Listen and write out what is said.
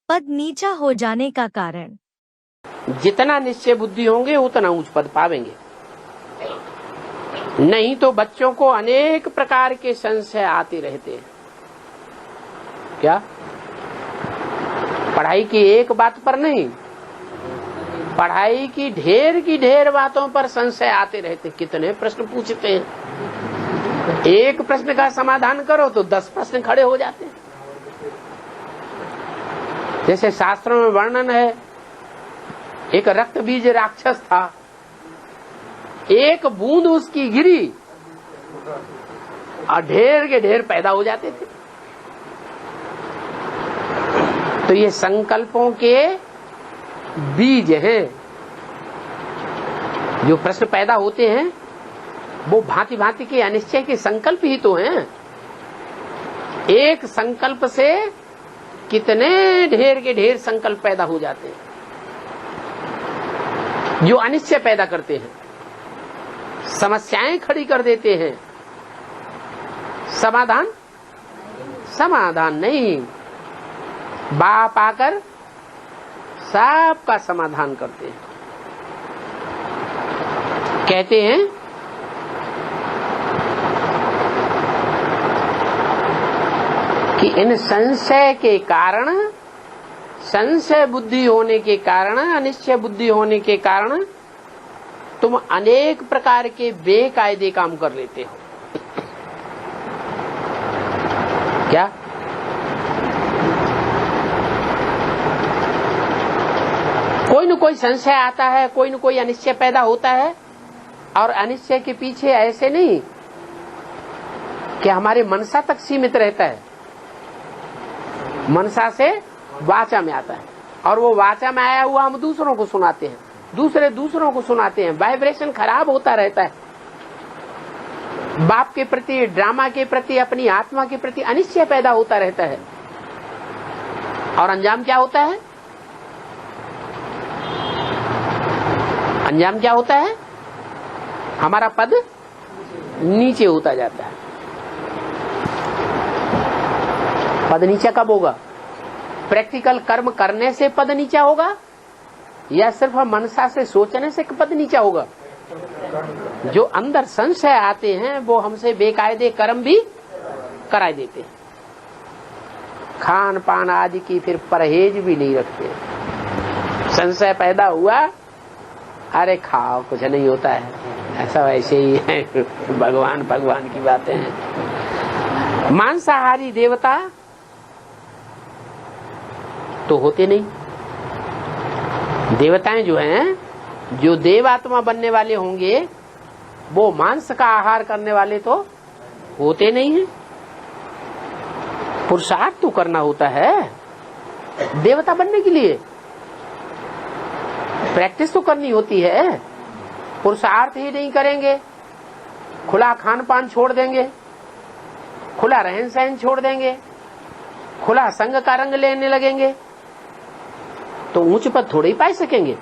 पद नीचा हो जाने का कारण? जितना निश्चय बुद्धि होंगे उतना ऊंच पद पावेंगे। नहीं तो बच्चों को अनेक प्रकार के संशय आते रहते हैं। क्या पढ़ाई की एक बात पर नहीं, पढ़ाई की ढेर बातों पर संशय आते रहते। कितने प्रश्न पूछते हैं, एक प्रश्न का समाधान करो तो 10 प्रश्न खड़े हो जाते हैं। जैसे शास्त्रों में वर्णन है, एक रक्त बीज राक्षस था, एक बूंद उसकी गिरी और ढेर के ढेर पैदा हो जाते थे। तो ये संकल्पों के बीज हैं। जो प्रश्न पैदा होते हैं वो भांति भांति के अनिश्चय के संकल्प ही तो हैं। एक संकल्प से कितने ढेर के ढेर संकल्प पैदा हो जाते हैं जो अनिश्चय पैदा करते हैं, समस्याएं खड़ी कर देते हैं। समाधान नहीं, बाप आकर सबका समाधान करते हैं। कहते हैं कि इन संशय के कारण, संशय बुद्धि होने के कारण, अनिश्चय बुद्धि होने के कारण तुम अनेक प्रकार के बेकायदे काम कर लेते हो। क्या कोई न कोई संशय आता है, कोई न कोई अनिश्चय पैदा होता है। और अनिश्चय के पीछे ऐसे नहीं कि हमारे मनसा तक सीमित रहता है, मनसा से वाचा में आता है और वो वाचा में आया हुआ हम दूसरों को सुनाते हैं, दूसरों को सुनाते हैं। वाइब्रेशन खराब होता रहता है। बाप के प्रति, ड्रामा के प्रति, अपनी आत्मा के प्रति अनिश्चय पैदा होता रहता है। और अंजाम क्या होता है? अंजाम क्या होता है? हमारा पद नीचे होता जाता है। पद नीचा कब होगा? प्रैक्टिकल कर्म करने से पद नीचा होगा या सिर्फ मनसा से सोचने से पद नीचा होगा? जो अंदर संशय आते हैं वो हमसे बेकायदे कर्म भी करा देते हैं। खान पान आदि की फिर परहेज भी नहीं रखते। संशय पैदा हुआ, अरे खाओ कुछ नहीं होता है, ऐसा वैसे ही है। भगवान की बातें हैं। मांसाहारी देवता तो होते नहीं। देवताएं जो हैं, जो देवात्मा बनने वाले होंगे, वो मांस का आहार करने वाले तो होते नहीं हैं। पुरुषार्थ तो करना होता है देवता बनने के लिए, प्रैक्टिस तो करनी होती है। पुरुषार्थ ही नहीं करेंगे, खुला खान पान छोड़ देंगे, खुला रहन सहन छोड़ देंगे, खुला संग का रंग लेने लगेंगे तो ऊंच पद थोड़े ही पा सकेंगे।